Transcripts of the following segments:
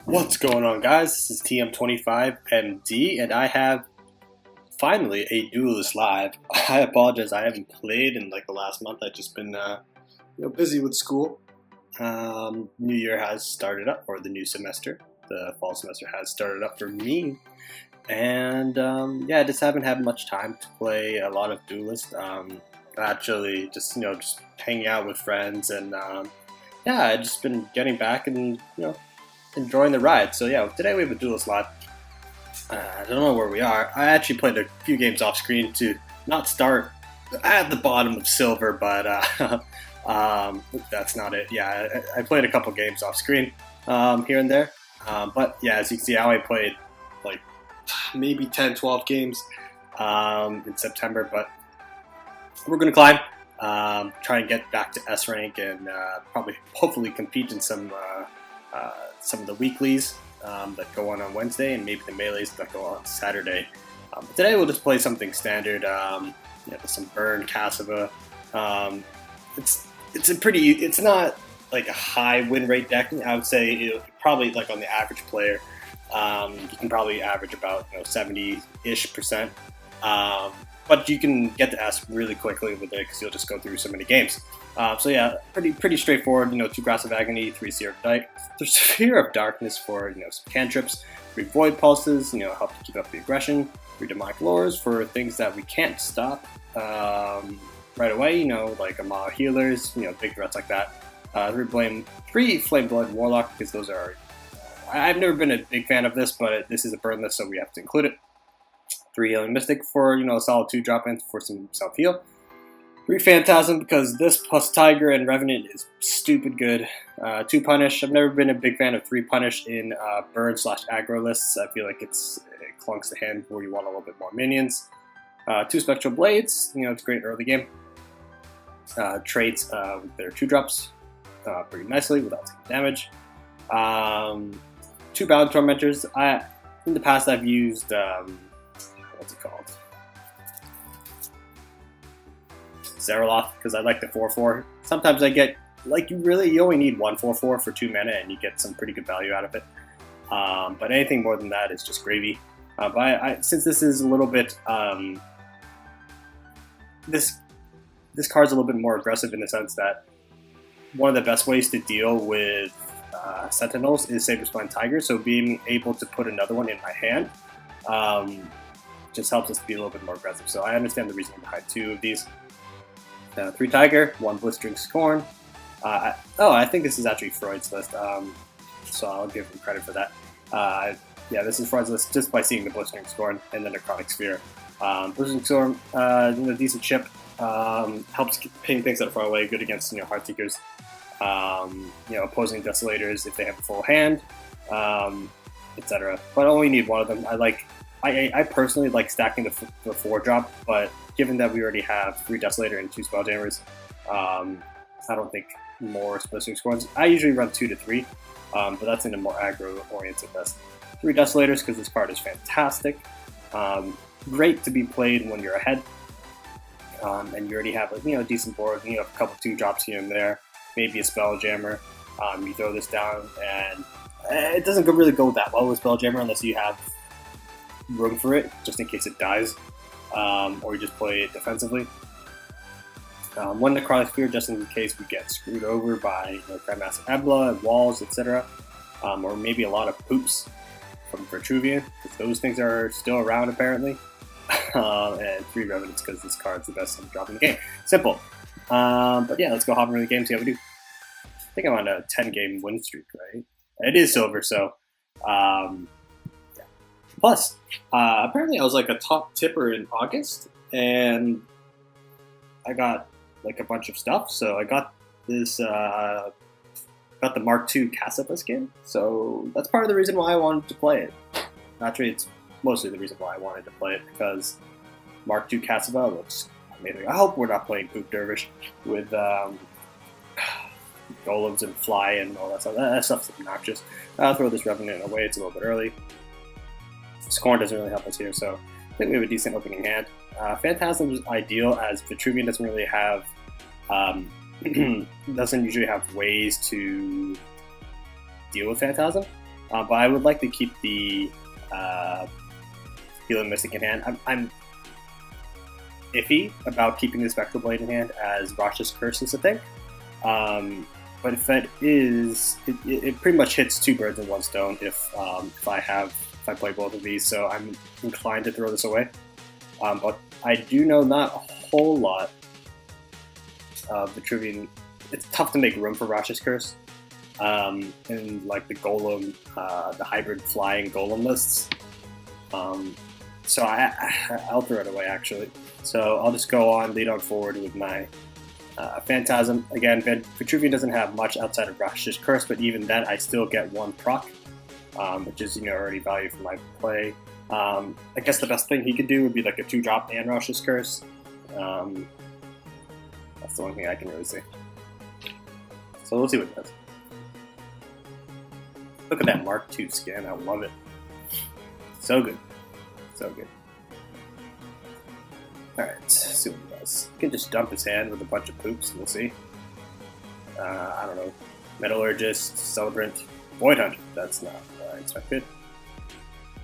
What's going on, guys? This is TM25MD, and I have finally a Duelyst live. I apologize, I haven't played in like the last month. I've just been busy with school. New year has started up, or the new semester, the fall semester has started up for me, and I just haven't had much time to play a lot of Duelyst. Actually, just hanging out with friends, and I've just been getting back and enjoying the ride. So yeah, today we have a Duelyst live. I don't know where we are. I actually played a few games off screen to not start at the bottom of silver, but that's not it. Yeah, I played a couple games off screen here and there. But yeah, as you can see, I played like maybe 10, 12 games in September, but we're going to climb, try and get back to S rank, and hopefully compete in some of the weeklies that go on Wednesday, and maybe the melees that go on Saturday. But today we'll just play something standard, some Burn Cassyva. It's not like a high win rate deck. I would say probably like on the average player, you can probably average about 70-ish%. But you can get to S really quickly with it because you'll just go through so many games. So yeah, pretty straightforward. 2 Grasp of Agony, 3 Sphere of Darkness for some cantrips, 3 Void Pulses, help to keep up the aggression, 3 Demonic Lures for things that we can't stop right away. Like Amala Healers, big threats like that. 3 Flame Blood Warlock, because those are. I've never been a big fan of this, but this is a burn list, so we have to include it. 3 Healing Mystic for a solid 2 drop-in for some self-heal. 3 Phantasm, because this plus Tiger and Revenant is stupid good. 2 Punish. I've never been a big fan of 3 Punish in burn/aggro lists. I feel like it clunks the hand where you want a little bit more minions. 2 Spectral Blades. It's great early game. Trades with their 2 drops pretty nicely without taking damage. 2 Bound Tormentors. In the past I've used what's it called? Zeraloth, because I like the 4/4. Sometimes I get you only need 1 4/4 for 2 mana, and you get some pretty good value out of it. But anything more than that is just gravy. But since this is a little bit this card's a little bit more aggressive in the sense that one of the best ways to deal with Sentinels is Saberspine Tiger. So being able to put another one in my hand just helps us be a little bit more aggressive. So I understand the reasoning behind 2 of these. 3 Tiger, 1 Blistering Scorn. I think this is actually Freud's list, so I'll give him credit for that. This is Freud's list just by seeing the Blistering Scorn and the Necrotic Sphere. Blistering Scorn, decent chip, helps ping things that are far away, good against Heartseekers, opposing Desolators if they have a full hand, etc. But I only need one of them. I personally like stacking the 4-drop, but given that we already have 3 Desolator and 2 Spelljammers, I don't think more Blistering Scorns. I usually run 2 to 3, but that's in a more aggro-oriented list. 3 Desolators, because this card is fantastic. Great to be played when you're ahead, and you already have a decent board. A couple 2 drops here and there, maybe a Spelljammer. You throw this down, and it doesn't really go that well with Spelljammer unless you have room for it, just in case it dies, or you just play it defensively. 1 Necrotic Sphere, just in case we get screwed over by Grandmaster Ebla and walls, etc. Or maybe a lot of poops from Vitruvian, because those things are still around apparently. And 3 Revenants, because this card's the best drop in the game. Simple. But yeah, let's go hop into the game, see how we do. I think I'm on a 10-game win streak, right? It is silver, so Plus, apparently I was like a top tipper in August, and I got like a bunch of stuff. So I got this, got the Mark II Cassyva skin. So that's part of the reason why I wanted to play it. Actually, it's mostly the reason why I wanted to play it, because Mark II Cassyva looks amazing. I hope we're not playing Poop Dervish with golems and fly and all that stuff. That stuff's obnoxious. I'll throw this Revenant away. It's a little bit early. Scorn doesn't really help us here, so I think we have a decent opening hand. Phantasm is ideal, as Vitruvian doesn't really have doesn't usually have ways to deal with Phantasm. but I would like to keep the Healing Mystic in hand. I'm iffy about keeping the Spectral Blade in hand as Rasha's Curse is a thing. But if that is, it pretty much hits two birds with one stone if I play both of these, so I'm inclined to throw this away. But I do know not a whole lot of the Trivian. It's tough to make room for Rasha's Curse. In like the Golem, the hybrid flying Golem lists. So I'll throw it away actually. So I'll just go on, lead on forward with my Phantasm. Again, Vitruvian doesn't have much outside of Rasha's Curse, but even then I still get one proc, which is already value for my play. I guess the best thing he could do would be like a 2-drop and Rasha's Curse. That's the only thing I can really see. So we'll see what it does. Look at that Mark II skin, I love it. So good. So good. Alright, let's see what he does. He can just dump his hand with a bunch of poops, we'll see. I don't know. Metallurgist, Celebrant, Void Hunter. That's not what I expected.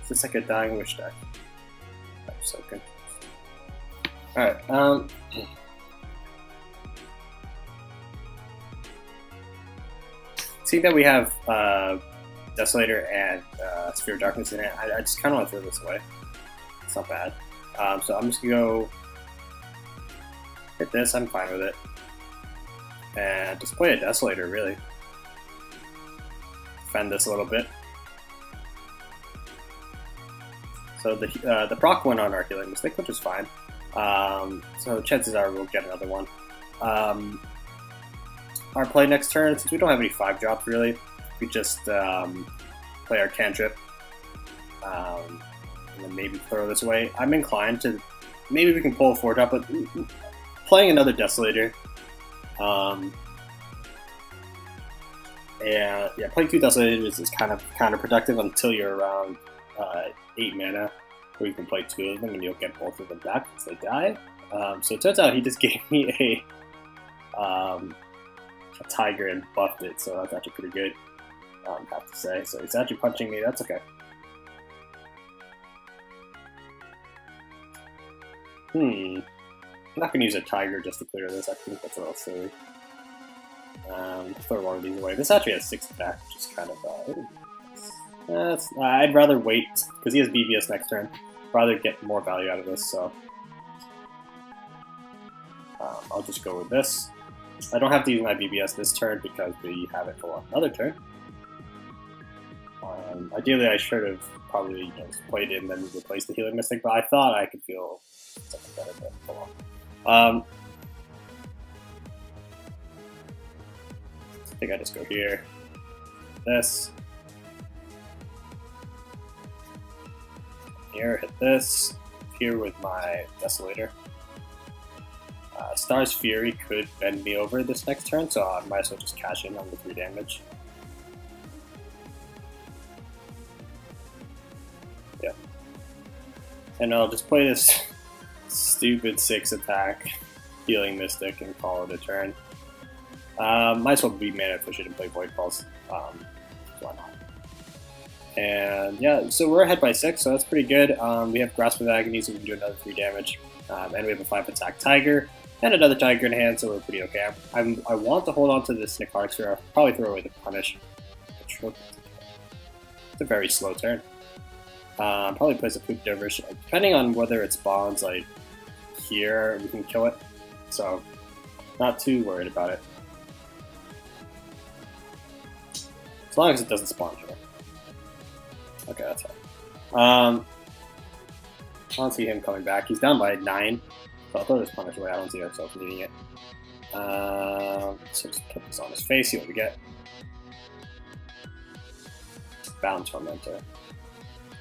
Is this like a Dying Wish deck? I'm so good. Alright, seeing that we have Desolator and Sphere of Darkness in it, I just kind of want to throw this away. It's not bad. So I'm just going to go hit this, I'm fine with it. And just play a Desolator, really. Defend this a little bit. So the proc went on our Healing Mystic, which is fine. So chances are we'll get another one. Our play next turn, since we don't have any 5-drops really, we just play our cantrip, and then maybe throw this away. I'm inclined to, maybe we can pull a 4-drop, but playing another Desolator, and yeah, playing 2 Desolators is kind of counterproductive until you're around 8 mana, where you can play 2 of them and you'll get both of them back once they die. So it turns out he just gave me a tiger and buffed it, so that's actually pretty good, I have to say. So he's actually punching me, that's okay. I'm not going to use a tiger just to clear this, I think that's a little silly. Throw one of these away. This actually has 6 attack, which is kind of, I'd rather wait, because he has BBS next turn, rather get more value out of this, so I'll just go with this. I don't have to use my BBS this turn because we have it for another turn. Ideally, I should have probably played it and then replaced the Healing Mystic, but I thought I could feel something better than pull on. I think I just go here. This. Here, hit this. Here with my Desolator. Star's Fury could bend me over this next turn, so I might as well just cash in on the 3 damage. Yeah. And I'll just play this stupid 6 attack Healing Mystic and call it a turn. Might as well be mana efficient and play Void Pulse. Why not? And yeah, so we're ahead by 6, so that's pretty good. We have Grasp of Agony, so we can do another 3 damage. And we have a 5 attack Tiger. And another Tiger in hand, so we're pretty okay. I want to hold on to this Necrotic Sphere. I'll probably throw away the Punish. It's a very slow turn. Probably place a Poop Dervish. Depending on whether it spawns like here, we can kill it. So, not too worried about it. As long as it doesn't spawn here. Okay, that's fine. I don't see him coming back. He's down by 9. So I'll throw this Punish away. I don't see ourselves needing it. So just put this on his face, see what we get. Bound Tormentor.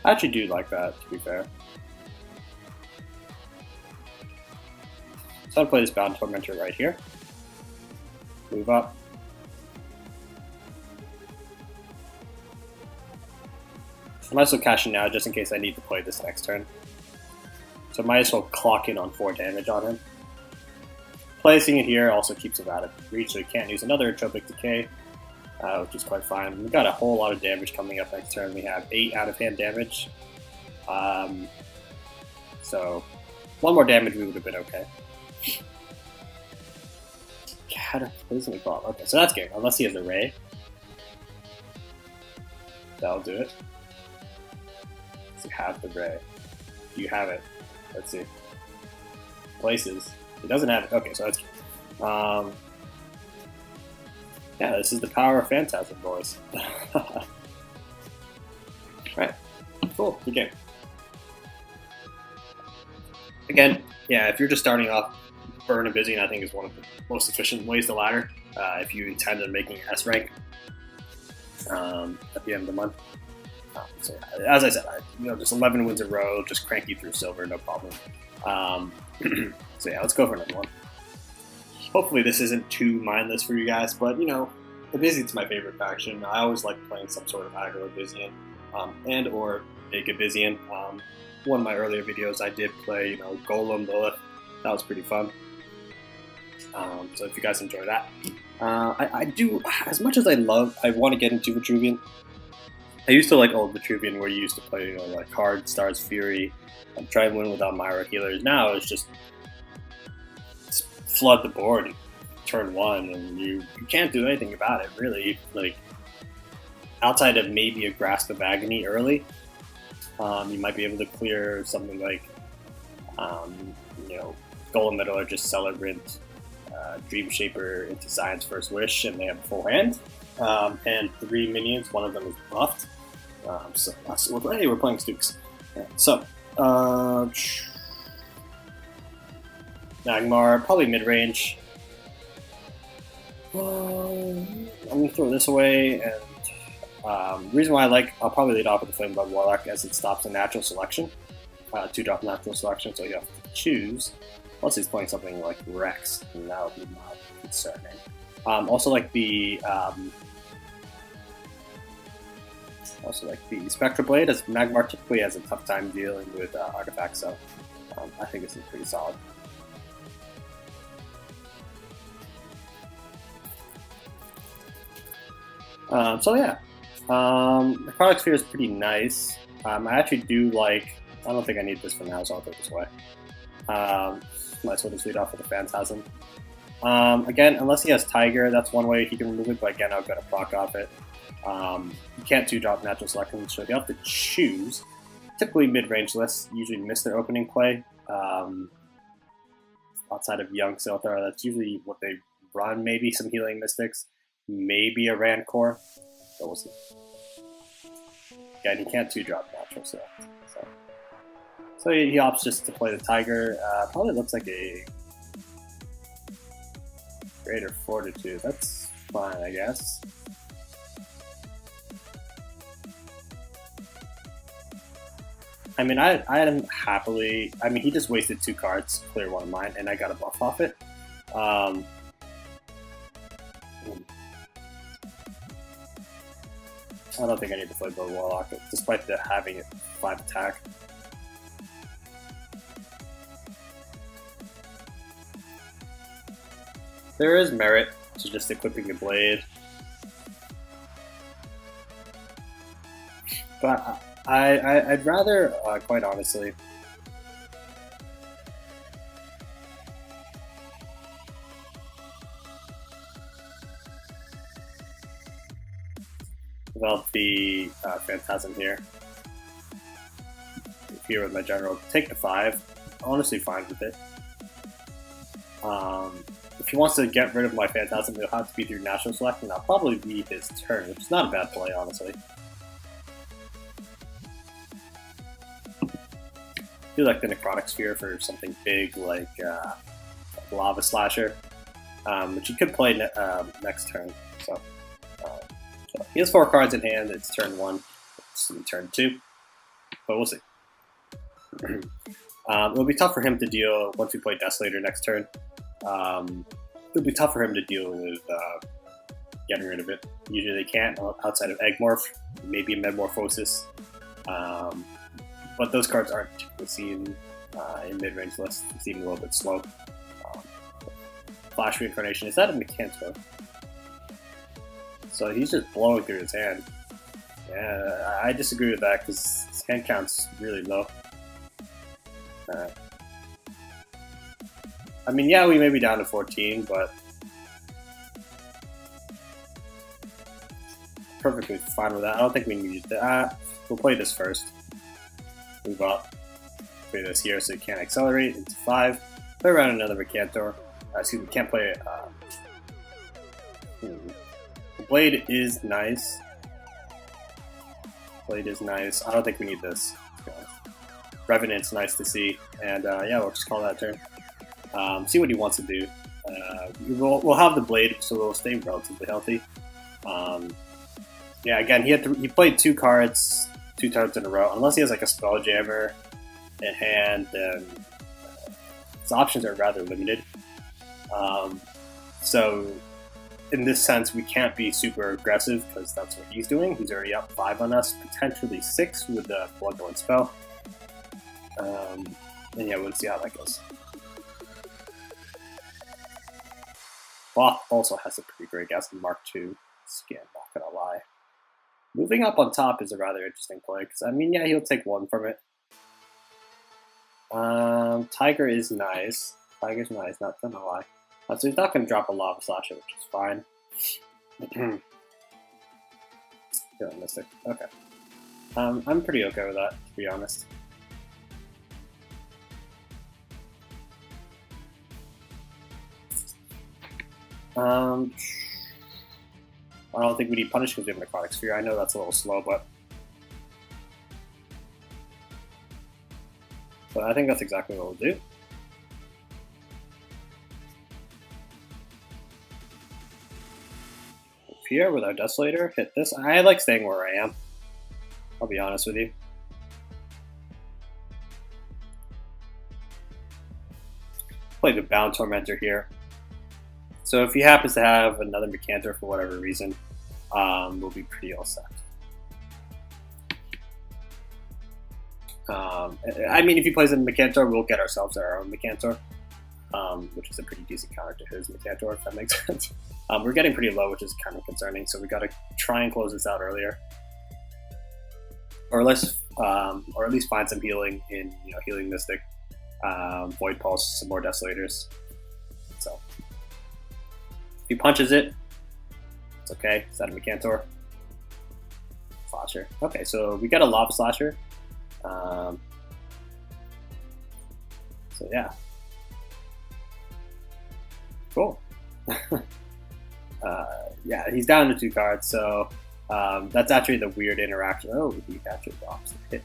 I actually do like that, to be fair. So I'll play this Bound Tormentor right here. Move up. I might as well cash in now, just in case I need to play this next turn. So I might as well clock in on 4 damage on him. Placing it here also keeps him out of reach, so he can't use another Tropic Decay. which is quite fine. We've got a whole lot of damage coming up next turn. We have 8 out-of-hand damage. So 1 more damage, we would have been okay. Cataclysmic Bomb. Okay, so that's good. Unless he has a Ray. That'll do it. Does he have the Ray? Do you have it? Let's see. Places. He doesn't have it. Okay, so that's good. Yeah, this is the power of Phantasm, boys. Right. Cool. Good game. Again, yeah, if you're just starting off, Burn Abyssian, I think, is one of the most efficient ways to ladder if you intend on making S rank at the end of the month. So, as I said, just 11 wins in a row, just cranky through silver, no problem. So yeah, let's go for another one. Hopefully this isn't too mindless for you guys, but Abyssian's my favorite faction. I always like playing some sort of aggro Abyssian and or big Abyssian. One of my earlier videos I did play, Golem Lilith. That was pretty fun. So if you guys enjoy that. I do, as much as I want to get into Vitruvian. I used to like old Vitruvian where you used to play, like Hard, Stars, Fury, and try and win without Myra healers. Now it's just flood the board turn 1, and you can't do anything about it, really. Like, outside of maybe a Grasp of Agony early, you might be able to clear something like, Golem Metallurgist, Celebrant, Dream Shaper into Science First Wish, and they have a full hand. And 3 minions, one of them is buffed. So we're playing Stooks. Yeah, so, Magmar, probably mid-range. I'm going to throw this away, and the reason why I'll probably lead off with the Flame Blood Warlock, as it stops a natural selection. 2-drop natural selection, so you have to choose. Unless he's playing something like Rex, and that would be not concerning. Also like the Spectral Blade, as Magmar typically has a tough time dealing with artifacts, so I think this is pretty solid. So yeah, Necrotic Sphere is pretty nice. I actually do like. I don't think I need this for now, so I'll throw this away. Might as well just lead off with the Phantasm. Again, unless he has Tiger, that's one way he can remove it, but again, I've got to proc off it. You can't 2-drop natural selection, so you have to choose. Typically, mid-range lists usually miss their opening play. Outside of Young Silthar, that's usually what they run. Maybe some Healing Mystics, maybe a Rancor, but we'll see. Again, he can't 2-drop natural select. So he opts just to play the Tiger. Probably looks like a Greater Fortitude. That's fine, I guess. I mean, I am happily. I mean, he just wasted 2 cards to clear one of mine, and I got a buff off it. I don't think I need to play Blood Warlock, despite having it 5 attack. There is merit to just equipping the blade, but I'd rather, quite honestly, develop the Phantasm here. Here with my general, take the 5. Honestly, fine with it. If he wants to get rid of my Phantasm, it'll have to be through natural selection. That'll probably be his turn, which is not a bad play, honestly. I feel like the Necrotic Sphere for something big like Lava Slasher, which he could play next turn. So he has 4 cards in hand. It's turn 1, it's turn 2, but we'll see. It'll be tough for him to deal once we play Desolator next turn. It'll be tough for him to deal with getting rid of it. Usually they can't, outside of Eggmorph, maybe Metamorphosis. But those cards aren't typically seen in mid-range lists. They seem a little bit slow. Flash Reincarnation, is that a Mechanical? So he's just blowing through his hand. Yeah, I disagree with that because his hand count's really low. I mean, yeah, we may be down to 14, but perfectly fine with that. I don't think we need that. We'll play this first. Move up. Play this here so you can't accelerate into 5. Play around another Mercantor. Excuse me, can't play it. The blade is nice. Blade is nice. I don't think we need this. Revenant's nice to see. And yeah, we'll just call that a turn. See what he wants to do. We'll have the blade, so we'll stay relatively healthy. Yeah, again, he played 2 cards 2 turns in a row. Unless he has like a Spelljammer in hand, then his options are rather limited. So in this sense, we can't be super aggressive because that's what he's doing. He's already up 5 on us, potentially 6 with the Bloodborne spell. And yeah, we'll see how that goes. Bach also has a pretty great guess in Mark II skin, not gonna lie. Moving up on top is a rather interesting play, because I mean, yeah, he'll take 1 from it. Tiger is nice. Tiger's nice, not gonna lie. So he's not gonna drop a Lava Slasher, which is fine. Feeling Mystic. Okay. I'm pretty okay with that, to be honest. I don't think we need Punish because we have Necrotic Sphere. I know that's a little slow, but I think that's exactly what we'll do. Up here with our Desolator, hit this. I like staying where I am. I'll be honest with you. Play the Bound Tormentor here. So if he happens to have another Mercantor for whatever reason, we'll be pretty all set. I mean, if he plays a Mercantor, we'll get ourselves our own Mercantor, which is a pretty decent counter to his Mercantor, if that makes sense. We're getting pretty low, which is kind of concerning, so we got to try and close this out earlier. Or at least find some healing in, Healing Mystic, Void Pulse, some more Desolators. So if he punches it, it's okay. Is that a Mercantor? Slasher. Okay, so we got a Lava Slasher. So yeah. Cool. Yeah, he's down to 2 cards, so that's actually the weird interaction. Oh, he actually drops the hit.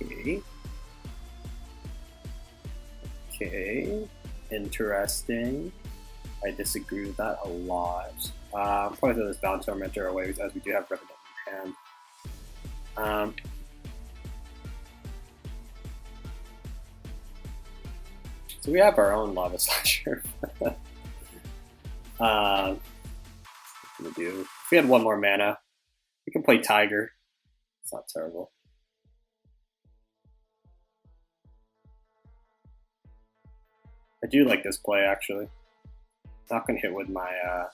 Okay. Okay. Interesting. I disagree with that a lot. Probably throw this Bound Tormentor away as we do have Revenant in hand. So we have our own Lava Slasher. What can we do? If we had 1 more mana, we can play Tiger. It's not terrible. I do like this play, actually. Not gonna hit with my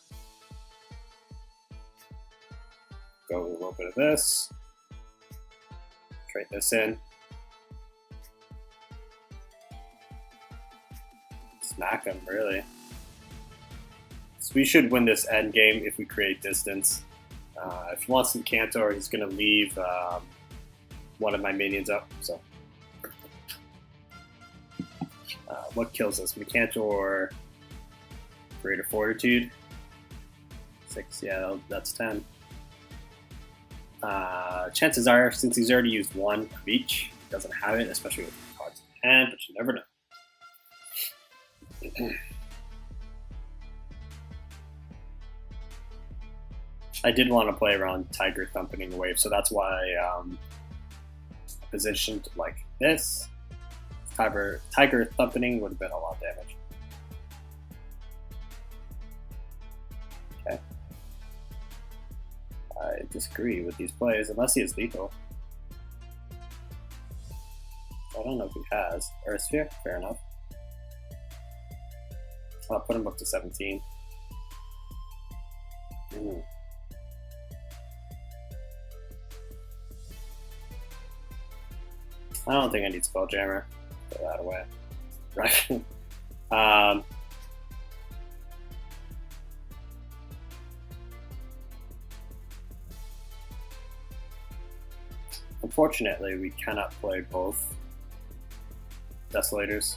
go with a little bit of this. Trade this in. Smack him, really. So we should win this end game if we create distance. If he wants some Cantor, he's gonna leave one of my minions up. So what kills us? Mercantor, Greater Fortitude. 6, yeah, that's 10. Chances are, since he's already used 1 of each, he doesn't have it, especially with cards in hand, but you never know. I did want to play around Tiger Thumping the Wave, so that's why I positioned like this. Tiger Thumping would have been a lot of damage. Okay. I disagree with these plays, unless he is lethal. I don't know if he has. Earth Sphere? Fair enough. I'll put him up to 17. Ooh. I don't think I need Spelljammer. Throw that away. Right. Unfortunately, we cannot play both Desolators.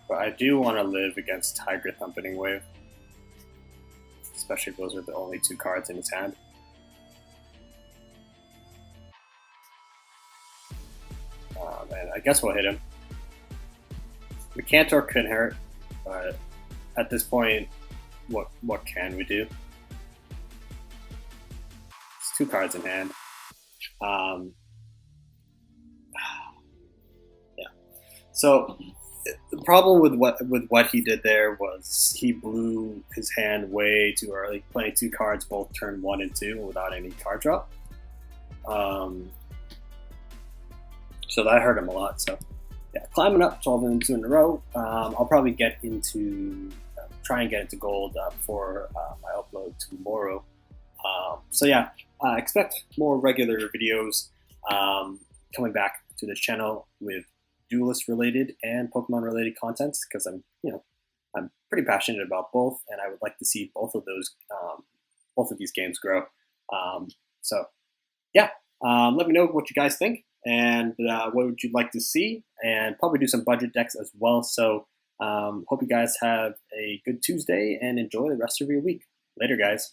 But I do want to live against Tiger Thumpening Wave. Especially if those are the only 2 cards in his hand. Oh man, I guess we'll hit him. The Cantor couldn't hurt, but at this point, what can we do? It's 2 cards in hand. Yeah. So the problem with what he did there was he blew his hand way too early, playing 2 cards both turn 1 and 2 without any card drop. So that hurt him a lot. So yeah, climbing up 12 and 2 in a row. I'll probably get into try and get into gold before I upload tomorrow. So yeah, expect more regular videos coming back to this channel with Duelyst related and Pokemon related content, because I'm pretty passionate about both, and I would like to see both of these games grow. So yeah, let me know what you guys think, and what would you like to see, and probably do some budget decks as well. So hope you guys have a good Tuesday and enjoy the rest of your week. Later, guys.